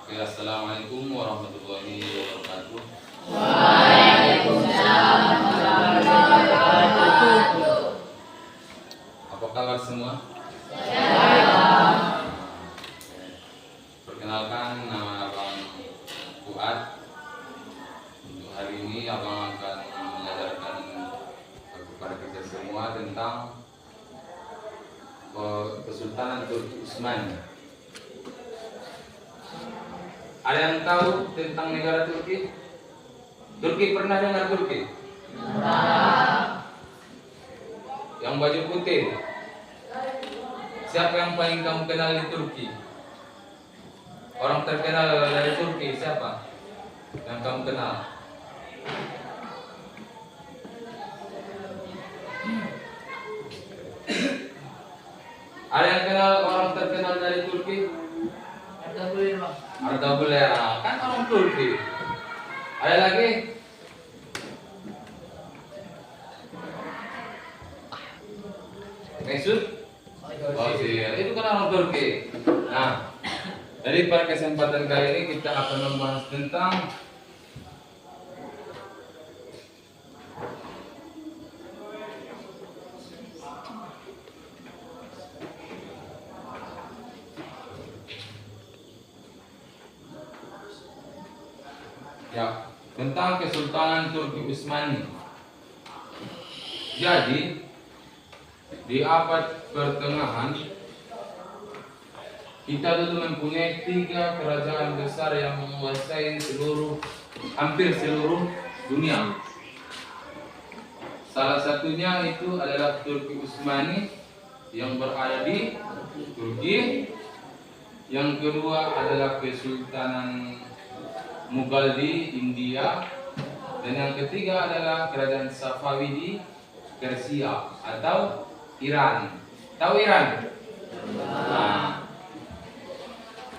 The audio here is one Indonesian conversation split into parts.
Oke, assalamualaikum warahmatullahi wabarakatuh. Waalaikumsalam warahmatullahi wabarakatuh. Apa kabar semua? Sehat. Perkenalkan, nama Abang Fuad. Untuk hari ini Abang akan mengajarkan kepada kita semua tentang Kesultanan Turki Utsmani. Ada yang tahu tentang negara Turki? Turki, pernah dengar Turki? Yang baju putih. Siapa yang paling kamu kenal di Turki? Orang terkenal dari Turki siapa? Yang kamu kenal? Ada yang kenal orang terkenal dari Turki? Arda Güler, kan orang Turki. Ada lagi? Mesut? Ozil, itu kan orang Turki. Nah, jadi pada kesempatan kali ini kita akan membahas tentang tentang Kesultanan Turki Utsmani. Jadi di abad pertengahan kita dulu mempunyai 3 kerajaan besar yang menguasai hampir seluruh dunia. Salah satunya itu adalah Turki Utsmani yang berada di Turki. Yang kedua adalah Kesultanan Mughal di India, dan yang ketiga adalah kerajaan Safawi di Persia atau Iran. Tahu Iran? Nah,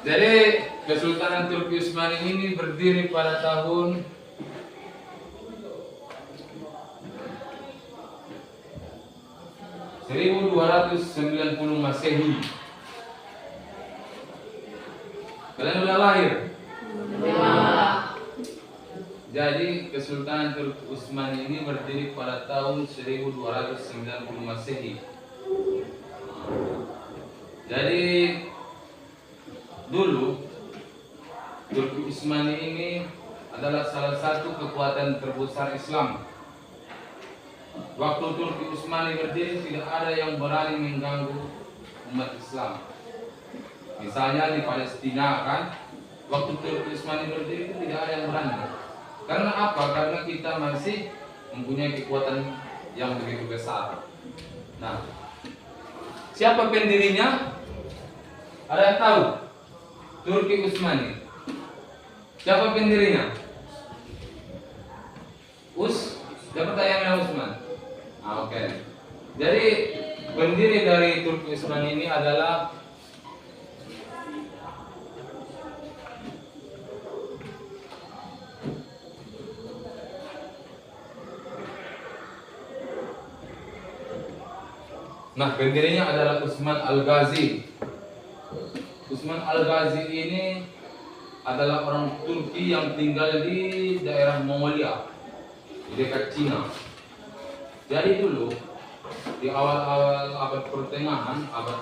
jadi Kesultanan Turki Utsmani ini berdiri pada tahun 1290 Masehi. Kalian udah lahir? Jadi Kesultanan Turki Utsmani ini berdiri pada tahun 1290 Masehi. Jadi dulu Turki Utsmani ini adalah salah satu kekuatan terbesar Islam. Waktu Turki Utsmani berdiri tidak ada yang berani mengganggu umat Islam. Misalnya di Palestina kan, waktu Turki Utsmani berdiri itu tidak ada yang berani. Karena apa? Karena kita masih mempunyai kekuatan yang begitu besar. Nah, siapa pendirinya? Ada yang tahu? Turki Utsmani. Siapa pendirinya? Siapa tayangnya Utsman? Oke. Jadi pendiri dari Turki Utsmani ini adalah pendirinya adalah Utsman Al-Ghazi. Utsman Al-Ghazi ini adalah orang Turki yang tinggal di daerah Mongolia, di dekat Cina. Jadi dulu di awal-awal abad pertengahan, abad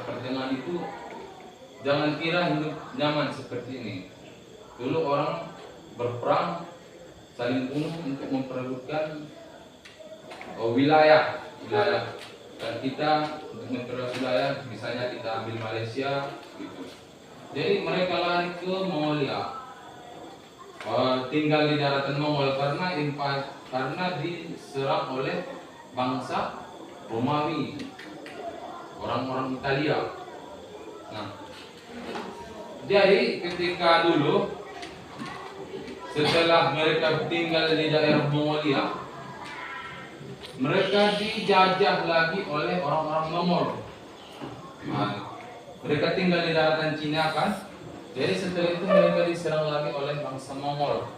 pertengahan itu jangan kira hidup nyaman seperti ini. Dulu orang berperang, saling bunuh untuk memperebutkan wilayah. Dan kita untuk memperoleh wilayah, misalnya kita ambil Malaysia gitu. Jadi mereka lari ke Mongolia, tinggal di daratan Mongol karena diserang oleh bangsa Romawi, orang-orang Italia. Nah, jadi ketika dulu setelah mereka tinggal di daerah Mongolia, mereka dijajah lagi oleh orang-orang Mongol. Nah, mereka tinggal di daratan Cina kan. Jadi setelah itu mereka diserang lagi oleh bangsa Mongol.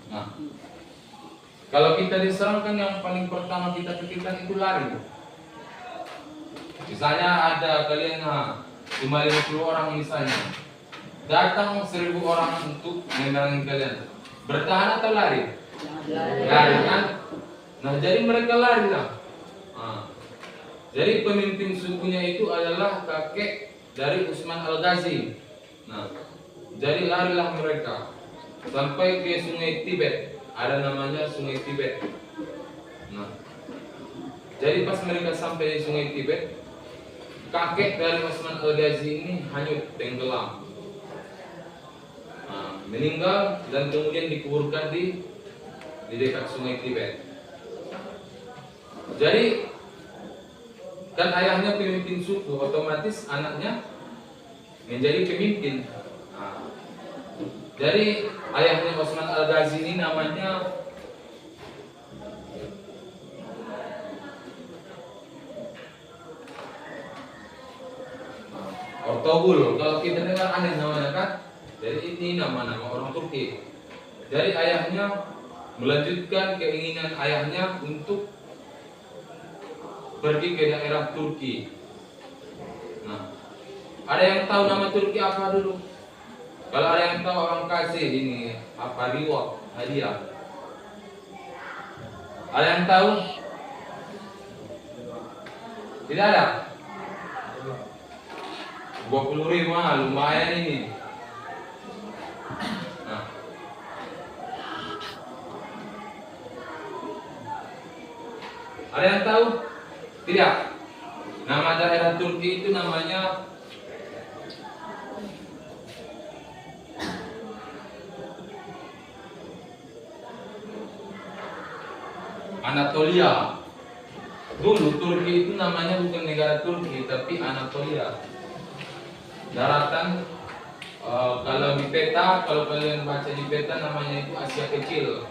Nah, kalau kita diserang kan yang paling pertama kita pikirkan itu lari. Misalnya ada kalian cuma 50 orang misalnya, datang 1.000 orang untuk memerangi kalian. Bertahan atau lari? Lari kan? Nah, jadi mereka lari lah. Nah, jadi pemimpin sukunya itu adalah kakek dari Utsman Al-Ghazi. Nah, jadi larilah mereka sampai ke Sungai Tibet. Ada namanya Sungai Tibet. Nah, jadi pas mereka sampai di Sungai Tibet, kakek dari Utsman Al-Ghazi ini hanyut, tenggelam, meninggal dan kemudian dikuburkan di dekat Sungai Tibet. Jadi kan ayahnya pemimpin suku, otomatis anaknya menjadi pemimpin. Jadi ayahnya Utsman Al-Ghazi ini namanya Ortogul. Kalau kita dengar aneh namanya kan. Jadi ini nama-nama orang Turki. Jadi ayahnya melanjutkan keinginan ayahnya untuk pergi ke daerah Turki. Nah, ada yang tahu nama Turki apa dulu? Kalau ada yang tahu, orang kasih ini apa, reward, hadiah. Ada yang tahu? Tidak ada. 20.000 lumayan ini. Nah, ada yang tahu? Tidak. Nama daerah Turki itu namanya Anatolia. Dulu Turki itu namanya bukan negara Turki, tapi Anatolia. Daratan, kalau di peta, kalau kalian baca di peta, namanya itu Asia Kecil,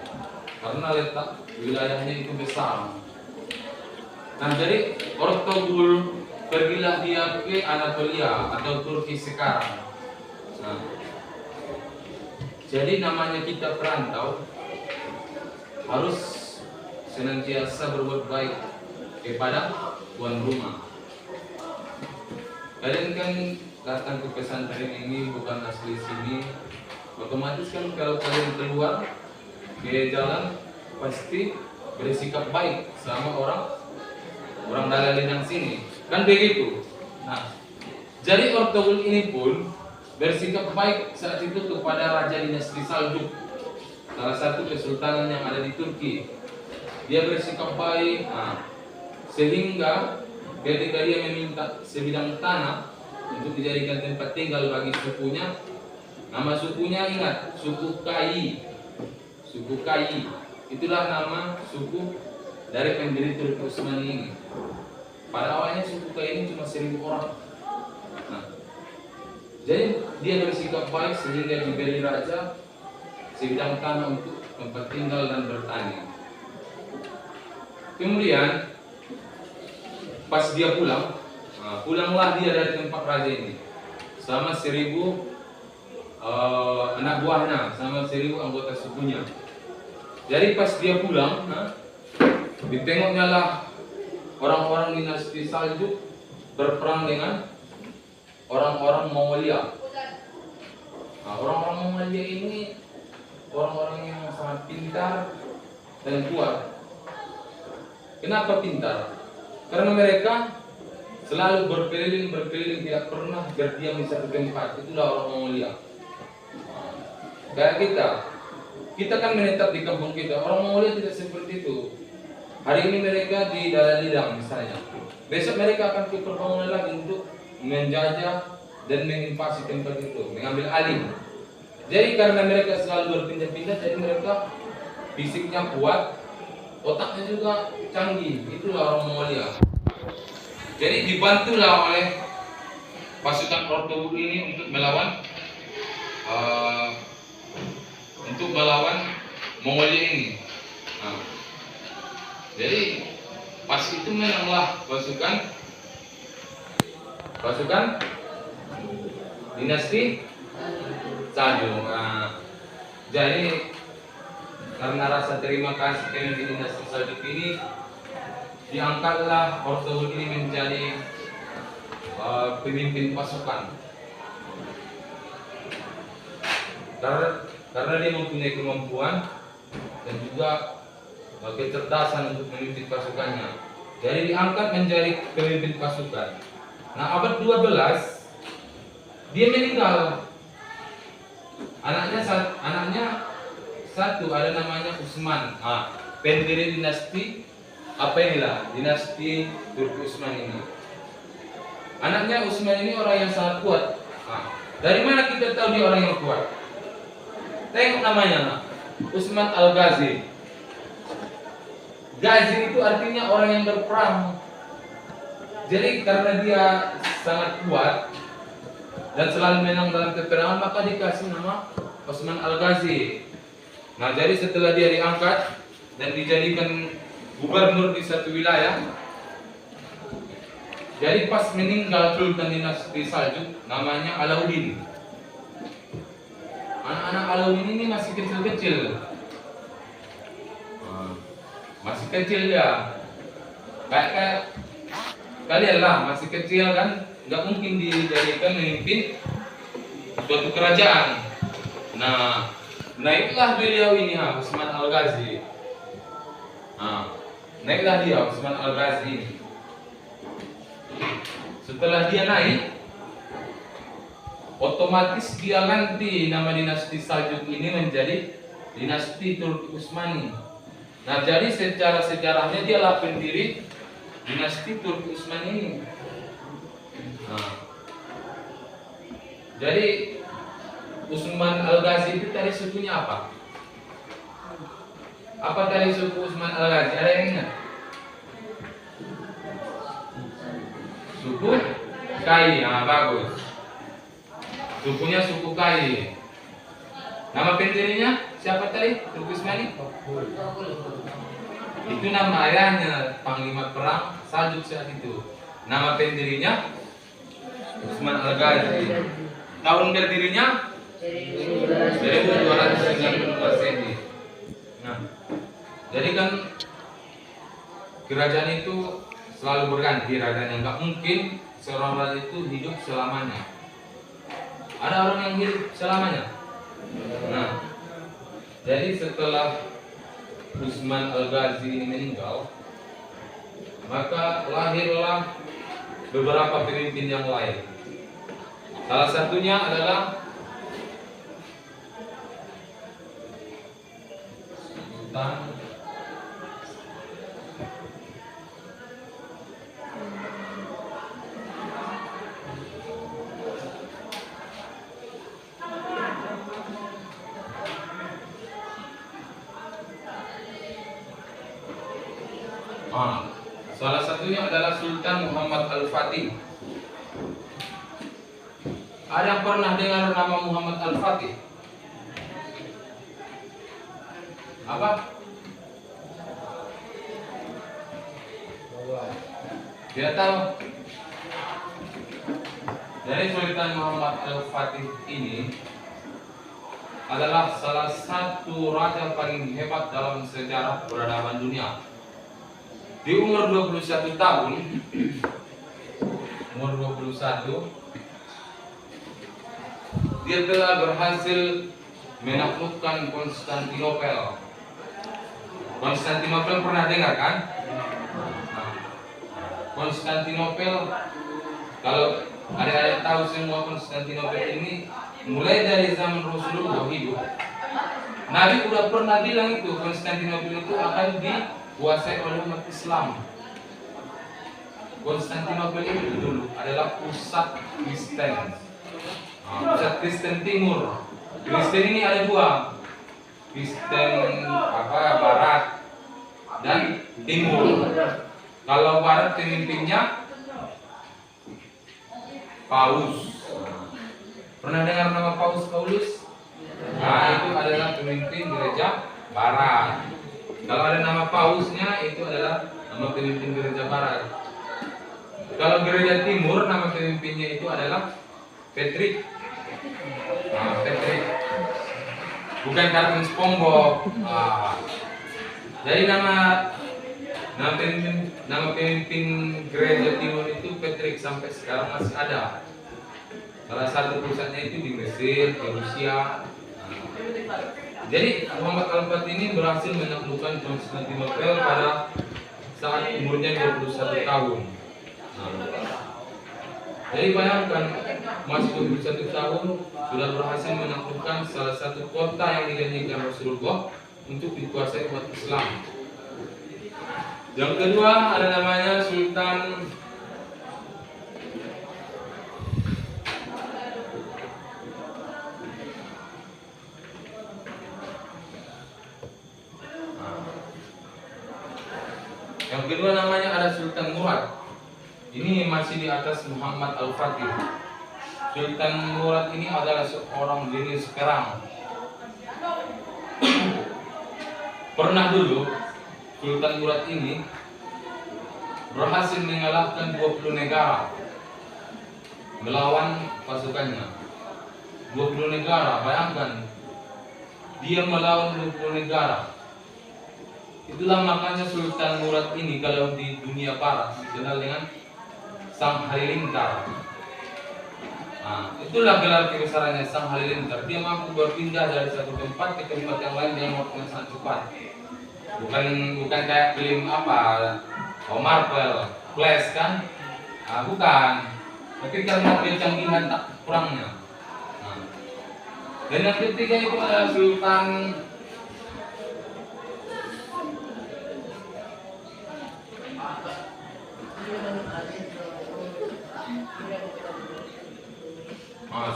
karena letak wilayahnya itu besar. Nah, jadi Ortogul pergilah dia ke Anatolia atau Turki sekarang. Nah, jadi namanya kita perantau harus senantiasa berbuat baik kepada tuan rumah. Kalian kan datang ke pesantren ini bukan asli sini, otomatis kan kalau kalian keluar ke jalan pasti bersikap baik sama orang dalalin yang sini, kan begitu. Nah, jadi Ortogul ini pun bersikap baik saat itu kepada Raja Dinasti Saljuk, salah satu kesultanan yang ada di Turki. Dia bersikap baik, sehingga ketika dia meminta sebidang tanah untuk dijadikan tempat tinggal bagi sukunya, nama sukunya ingat, suku Kai. Suku Kai itulah nama suku dari pendiri Turki Utsmani ini. Pada awalnya suku Kai ini cuma 1.000 orang. Nah, jadi dia bersikap baik sehingga diberi raja sebidang tanah untuk tempat tinggal dan bertani. Kemudian pas dia pulanglah dia dari tempat raja ini sama 1.000 anak buahnya, sama 1.000 anggota sukunya. Jadi pas dia pulang, ditengoknya lah orang-orang dinasti Saljuk berperang dengan orang-orang Mongolia. Orang-orang Mongolia ini orang-orang yang sangat pintar dan kuat. Kenapa pintar? Karena mereka selalu berkeliling tidak pernah berdiam di satu tempat. Itulah orang Mongolia. Kayak kita kan menetap di kampung kita. Orang Mongolia tidak seperti itu. Hari ini mereka di Dalalidang misalnya, besok mereka akan ke perbangunan lagi untuk menjajah dan menginvasi tempat itu, mengambil alih. Jadi karena mereka selalu berpindah-pindah, jadi mereka fisiknya kuat, otaknya juga canggih. Itulah orang Mongolia. Jadi dibantulah oleh pasukan Ortogul ini untuk melawan Mongolia ini. Jadi pas itu menanglah pasukan dinasti Saljuk. Jadi karena rasa terima kasih kepada dinasti Saljuk ini, diangkatlah Ortogul ini menjadi pemimpin pasukan. karena dia mempunyai kemampuan dan juga kecerdasan untuk memimpin pasukannya. Jadi diangkat menjadi pemimpin pasukan. Nah, abad 12 dia meninggal. Anaknya satu ada namanya Utsman. Pendiri dinasti apa inilah dinasti Turki Utsman ini. Anaknya Utsman ini orang yang sangat kuat. Dari mana kita tahu dia orang yang kuat? Tengok namanya, Utsman Al-Ghazi. Ghazi itu artinya orang yang berperang. Jadi karena dia sangat kuat dan selalu menang dalam peperangan, maka dikasih nama Utsman Al-Ghazi. Nah, jadi setelah dia diangkat dan dijadikan gubernur di satu wilayah, jadi pas meninggal Sultan dinasti Saljuk namanya Alauddin. Anak-anak Alauddin ini masih kecil-kecil. Masih kecil ya. Kayak kalian lah, masih kecil kan, nggak mungkin dijadikan memimpin suatu kerajaan. Nah, naiklah beliau ini, Utsman Al-Ghazi. Naiklah dia, Utsman Al-Ghazi. Setelah dia naik, otomatis dia ganti nama dinasti Saljuk ini menjadi dinasti Turki Utsmani. Nah, jadi secara sejarahnya dia lah pendiri dinasti Turki Utsmani ini. Jadi Utsman Al-Ghazi itu tadi sukunya apa? Apa tadi suku Utsman Al-Ghazi? Ada yang ingat? Suku Kai. Bagus. Sukunya suku Kai. Nama pendirinya siapa tadi? Turki Utsmani? Itu nama ayahnya, panglima perang Saljuk saat itu. Nama pendirinya Utsman Al-Ghazi. Tahun berdirinya 1290 Masehi. Nah, jadi kan kerajaan itu selalu berganti rajanya, nggak mungkin seorang raja itu hidup selamanya. Ada orang yang hidup selamanya. Nah, jadi setelah Utsman Al-Ghazi ini meninggal, maka lahirlah beberapa pemimpin yang lain. Salah satunya adalah Sultan salah satunya adalah Sultan Muhammad Al-Fatih. Ada yang pernah dengar nama Muhammad Al-Fatih? Apa? Tidak tahu. Jadi Sultan Muhammad Al-Fatih ini adalah salah satu raja paling hebat dalam sejarah peradaban dunia. Di umur 21 tahun, dia telah berhasil menaklukkan Konstantinopel. Konstantinopel pernah dengar kan? Konstantinopel, kalau ada tahu semua Konstantinopel ini mulai dari zaman Rasulullah hidup. Nabi udah pernah bilang itu Konstantinopel itu akan dikuasai oleh umat Islam. Konstantinopel itu dulu adalah pusat Kristen. Pusat Kristen Timur. Kristen ini ada dua, Kristen Barat dan Timur. Kalau Barat pemimpinnya Paus. Pernah dengar nama Paus Paulus? Nah, itu adalah pemimpin gereja Barat. Kalau ada nama Pausnya, itu adalah nama pemimpin gereja Barat. Kalau gereja Timur, nama pemimpinnya itu adalah Patrick. Patrick. Bukan kartun SpongeBob. Jadi nama pemimpin gereja Timur itu Patrick, sampai sekarang masih ada. Salah satu pusatnya itu di Mesir, di Rusia. Jadi Muhammad Al-Fatih ini berhasil menaklukkan Konstantinopel pada saat umurnya 21 tahun. Jadi bayangkan, masih 21 tahun sudah berhasil menaklukkan salah satu kota yang dijanjikan Rasulullah untuk dikuasai umat Islam. Yang kedua ada namanya Sultan ada Sultan Murad. Ini masih di atas Muhammad Al-Fatih. Sultan Murad ini adalah seorang jenis perang. Pernah dulu Sultan Murad ini berhasil mengalahkan 20 negara melawan pasukannya. 20 negara, bayangkan dia melawan 20 negara. Itulah makanya Sultan Murad ini kalau di dunia barat dikenal dengan Sang Halilintar. Itulah gelar kebesarannya, Sang Halilintar. Dia mampu berpindah dari satu tempat ke tempat yang lain dalam waktu yang sangat cepat. Bukan kayak film Marvel, Flash kan? Bukan. Tapi karena kecanggihan tak kurangnya. Dan yang ketiga itu adalah Sultan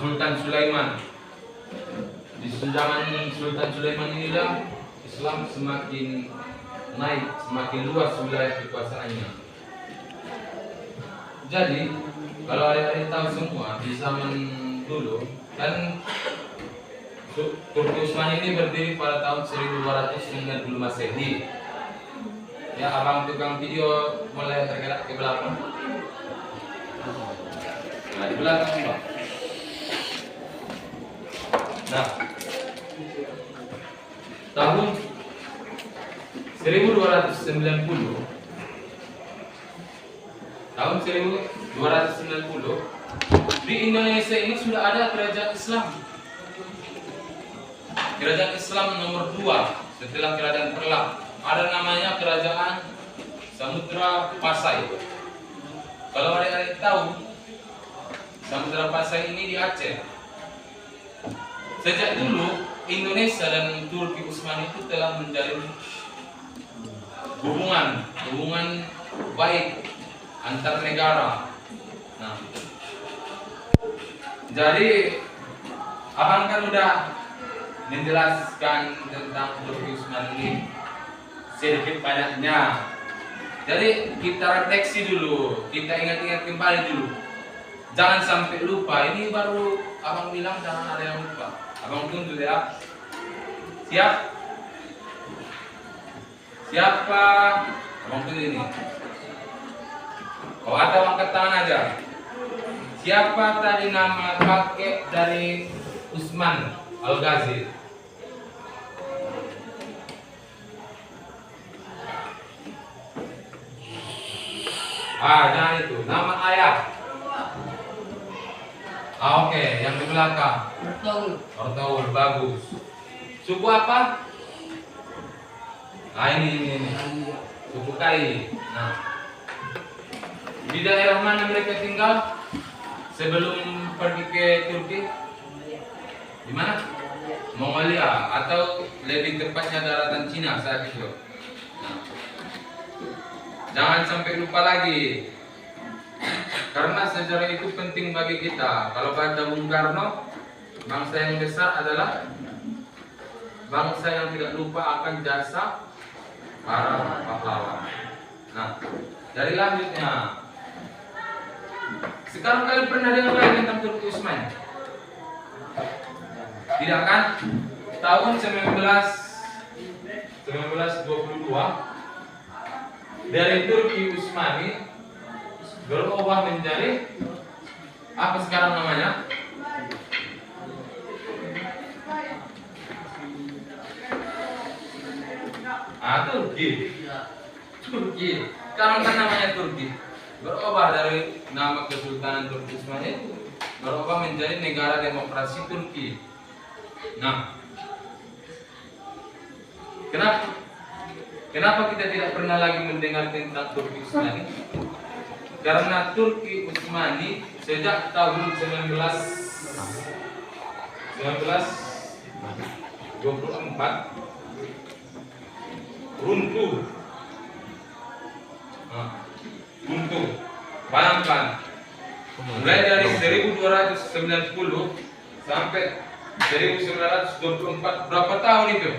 Sultan Sulaiman. Di zaman Sultan Sulaiman inilah Islam semakin naik, semakin luas wilayah kekuasaannya. Jadi kalau adik-adik tahu semua di zaman dulu kan Turki Utsmani ini berdiri pada tahun 1290 Masehi. Ya, abang tukang video mulai tergerak ke belakang. Nah, di belakang Bang. Nah, tahun 1290 di Indonesia ini sudah ada kerajaan Islam. Kerajaan Islam nomor 2 setelah kerajaan Perlak. Ada namanya Kerajaan Samudra Pasai. Kalau adik-adik tahu, Samudra Pasai ini di Aceh. Sejak dulu Indonesia dan Turki Utsmani itu telah menjalin hubungan baik antar negara. Nah, jadi abang kan udah menjelaskan tentang Turki Utsmani ini sedikit banyaknya. Jadi kita refleksi dulu, kita ingat-ingat kembali dulu. Jangan sampai lupa. Ini baru abang bilang jangan ada yang lupa. Abang tunggu ya. Siap? Siapa? Abang tunggu ini. Oh, atau angkat tangan aja. Siapa tadi nama kakek dari Utsman Al-Ghazi? Jangan itu. Nama ayah. Oke, yang di belakang. Ortaul, bagus. Suku apa? Ini. Suku Kai. Nah, di daerah mana mereka tinggal sebelum pergi ke Turki? Di mana? Mongolia atau lebih tepatnya daratan Cina saat itu. Nah, jangan sampai lupa lagi. Karena sejarah itu penting bagi kita. Kalau kata Bung Karno, bangsa yang besar adalah bangsa yang tidak lupa akan jasa para pahlawan. Nah, dari lanjutnya. Sekarang kalian pernah dengar lagi tentang Turki Utsmani? Tidak kan? Tahun 1922 dari Turki Utsmani berubah menjadi apa sekarang namanya? Turki. Sekarang kan namanya Turki. Berubah dari nama Kesultanan Turki Utsmani berubah menjadi negara demokrasi Turki. Nah, kenapa kita tidak pernah lagi mendengar tentang Turki Utsmani? Karena Turki Utsmani sejak tahun 1924 runtuh. Runtuh. Bayangkan, mulai dari 1290 sampai 1924, berapa tahun itu?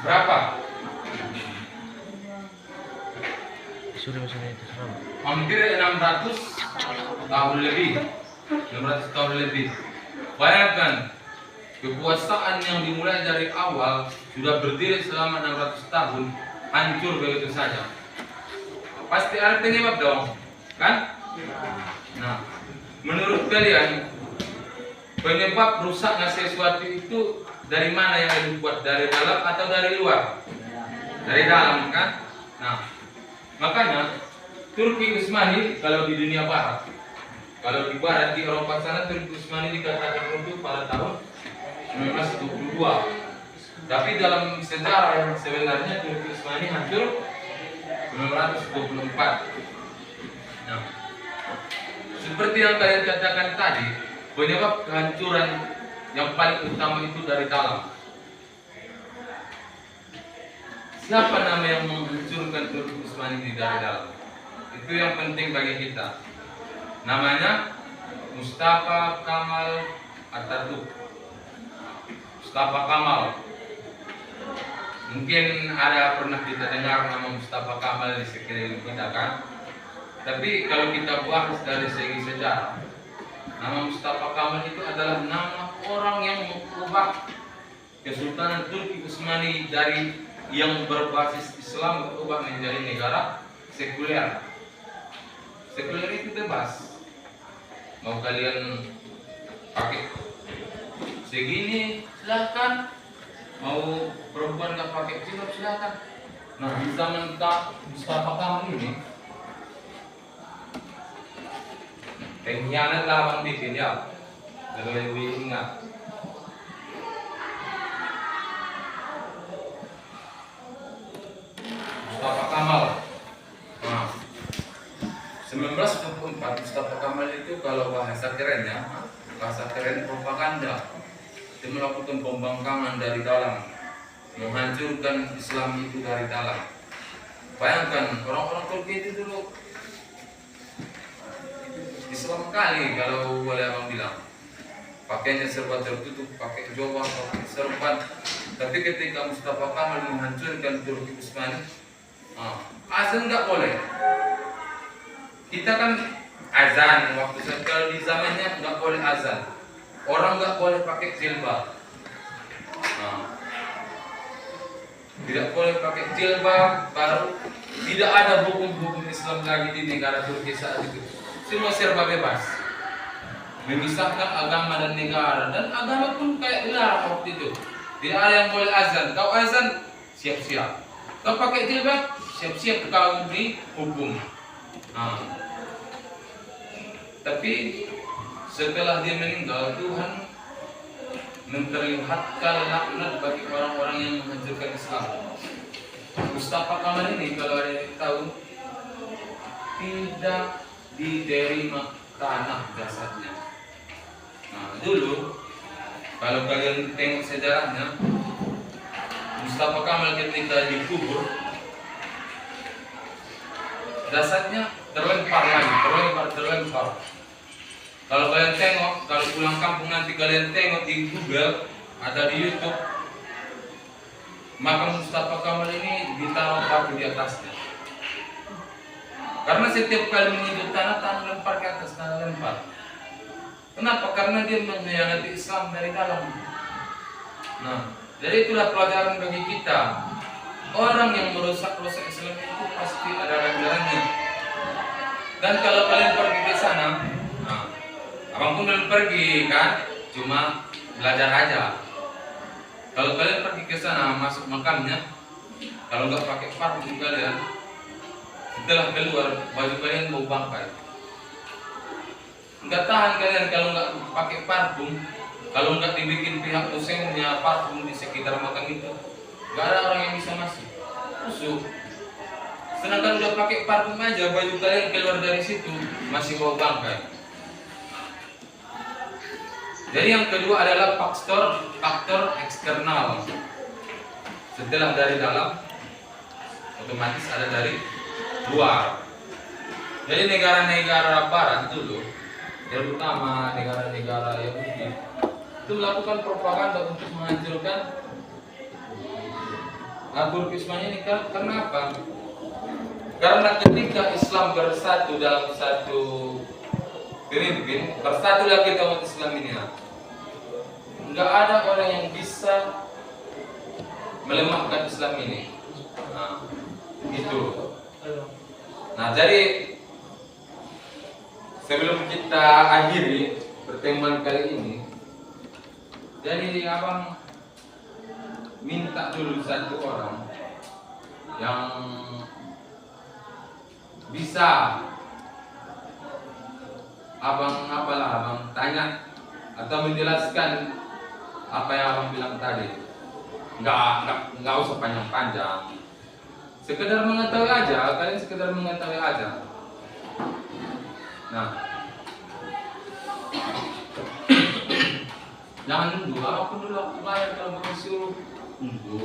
Berapa? Hampir 600 tahun lebih. 600 tahun lebih. Bayangkan, kekuasaan yang dimulai dari awal sudah berdiri selama 600 tahun hancur begitu saja. Pasti ada penyebab dong, kan? Nah, menurut kalian penyebab rusaknya sesuatu itu dari mana yang lebih kuat? Dari dalam atau dari luar? Dari dalam, kan? Nah, makanya Turki Utsmani kalau di dunia barat, kalau di barat di Eropa sana, Turki Utsmani dikatakan runtuh pada tahun 1922. Tapi dalam sejarah yang sebenarnya Turki Utsmani hancur 1924. Nah, seperti yang kalian katakan tadi, penyebab kehancuran yang paling utama itu dari dalam. Siapa nama yang menghancurkan Turki Utsmani dari dalam? Itu yang penting bagi kita. Namanya Mustafa Kemal Atatürk. Mustafa Kemal. Mungkin ada pernah kita dengar nama Mustafa Kemal di sekeliling kita, kan? Tapi kalau kita bahas dari segi sejarah, nama Mustafa Kemal itu adalah nama orang yang mengubah Kesultanan Turki Utsmani dari yang berbasis Islam berubah menjadi negara sekuler. Sekuler itu bebas. Mau kalian pakai segini silahkan, mau perempuan nggak pakai jilbab silahkan. Nah, di zaman Mustafa Kemal ini pengkhianat lah bang bikin ya, lebih ingat. Mustafa Kemal. Nah, 1924 Mustafa Kemal itu kalau bahasa kerennya, bahasa keren propaganda. Dia melakukan pembangkangan dari dalam, menghancurkan Islam itu dari dalam. Bayangkan orang-orang Turki itu dulu Islam kali kalau boleh abang bilang. Pakainya serba tertutup, pakai jubah, pakai serban. Tapi ketika Mustafa Kemal menghancurkan Turki Utsmani, azan nggak boleh. Kita kan azan waktu kalau di zamannya nggak boleh azan. Orang nggak boleh pakai jilbab. Tidak boleh pakai jilbab, baru tidak ada hukum-hukum Islam lagi di negara Turki saat itu. Semua serba bebas, memisahkan agama dan negara, dan agama pun kayak dilarang waktu itu. Tidak ada yang boleh azan. Kau azan, siap-siap. Kau pakai jilbab, siap-siap kau dihukum. Tapi setelah dia meninggal, Tuhan memperlihatkan laknat bagi orang-orang yang menghancurkan Islam. Mustafa Kemal ini kalau ada yang tahu, tidak diterima tanah jasadnya. Nah, dulu kalau kalian tengok sejarahnya, Mustafa Kemal ketika dikubur, jasadnya terlempar lagi, terlempar. Kalau kalian tengok, kalau pulang kampung nanti kalian tengok di Google atau di YouTube, makam Mustafa Kemal ini ditaruh batu di atasnya. Karena setiap kali menyentuh tanah lempar ke atas, tanah lempar. Kenapa? Karena dia mengkhianati Islam dari dalam. Nah, jadi itulah pelajaran bagi kita. Orang yang merusak Islam itu pasti ada ganjarannya. Dan kalau kalian pergi ke sana, abang pun belum pergi kan, cuma belajar aja. Kalau kalian pergi ke sana masuk makamnya, kalau nggak pakai parfum kalian, setelah keluar baju kalian bau bangkai. Nggak tahan kalian kalau nggak pakai parfum, kalau nggak dibikin pihak dosennya parfum di sekitar makam itu, nggak ada orang yang bisa masuk. Busuk. Sedangkan udah pakai parfum aja, baju kalian keluar dari situ masih bau bangkai. Jadi yang kedua adalah faktor eksternal. Setelah dari dalam, otomatis ada dari luar. Jadi negara-negara barat dulu, terutama negara-negara Yahudi, itu melakukan propaganda untuk menghancurkan Abu Ismail ini. Karena apa? Karena ketika Islam bersatu dalam satu pemimpin, bersatulah kita umat Islam ini. Enggak ada orang yang bisa melemahkan Islam ini. Nah, gitu. Nah, jadi sebelum kita akhiri pertemuan kali ini, jadi abang minta dulu satu orang yang bisa abang tanya atau menjelaskan apa yang abang bilang tadi. Nggak usah panjang-panjang. Sekedar mengetahui aja, kalian sekedar mengetahui aja. Nah, jangan nunggu, apapun dulu aku bayar kalau mau suruh nunggu.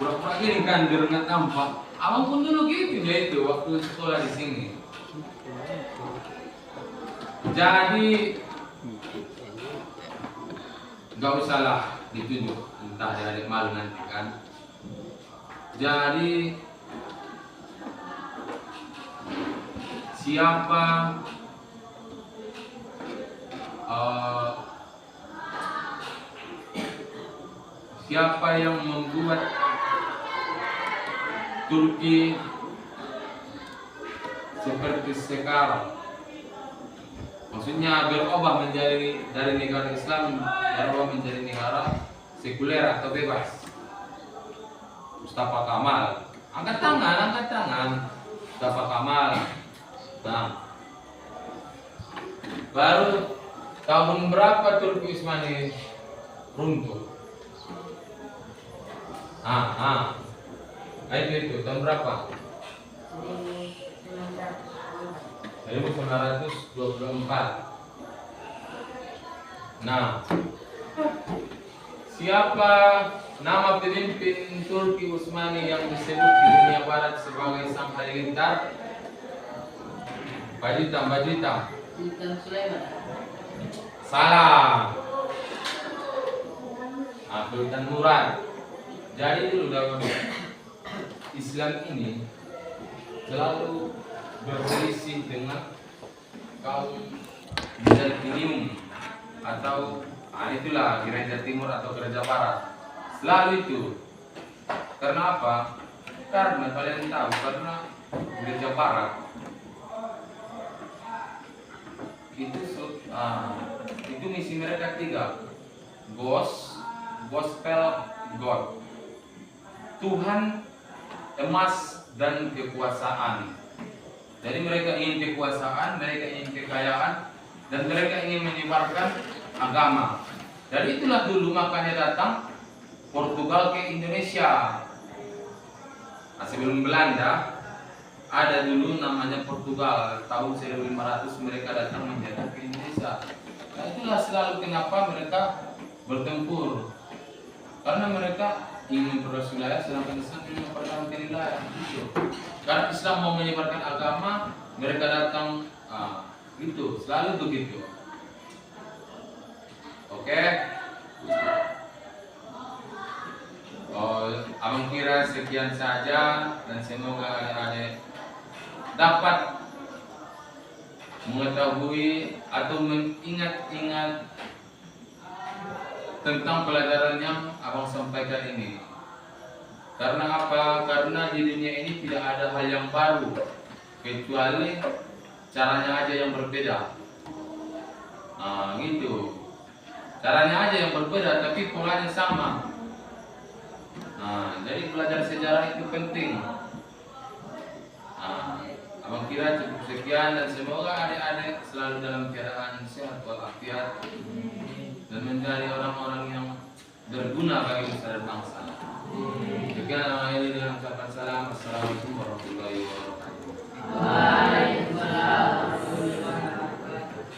Pura-pura gini kan biar nggak nampak. Abang pun dulu gitu ya itu waktu sekolah di sini. Jadi nggak usahlah ditunjuk, entah adik malu nanti kan. Jadi siapa yang membuat Turki seperti sekarang? Maksudnya berubah menjadi dari negara Islam berubah menjadi negara sekuler atau bebas. Mustafa Kamal, angkat tangan. Mustafa Kamal. Nah, baru tahun berapa Turki Utsmani runtuh? Itu tahun berapa? 1924. Nah, siapa nama pemimpin Turki Utsmani yang disebut di dunia barat sebagai Sang Halilintar? Baju hitam. Sulaiman. Salah. Sultan Murad. Jadi dulu dalam Islam ini selalu berselisih dengan kaum Bizantium atau itulah gereja timur atau gereja barat. Selalu itu. Karena apa? Karena kalian tahu, karena gereja barat itu misi mereka 3. Gospel God, Tuhan, emas, dan kekuasaan. Jadi mereka ingin kekuasaan, mereka ingin kekayaan, dan mereka ingin menyebarkan agama. Jadi itulah dulu makanya datang Portugal ke Indonesia. Nah, sebelum Belanda ada dulu namanya Portugal. Tahun 1500 mereka datang menjajah ke Indonesia. Nah, itulah selalu kenapa mereka bertempur. Karena mereka ingin memperluas wilayah, sedangkan Islam ingin mempertahankan wilayah. Karena Islam mau menyebarkan agama, mereka datang gitu, selalu begitu. Oke. Abang kira sekian saja dan semoga adik-adik dapat mengetahui atau mengingat-ingat tentang pelajaran yang abang sampaikan ini. Karena apa? Karena di dunia ini tidak ada hal yang baru, kecuali caranya aja yang berbeda. Gitu. Caranya aja yang berbeda, tapi polanya sama. Jadi belajar sejarah itu penting. Abang kira cukup sekian dan semoga adik-adik selalu dalam keadaan sehat walafiat dan menjadi orang-orang yang berguna bagi nusa dan bangsa. Sekian abang ini dengan ucapan salam. Assalamualaikum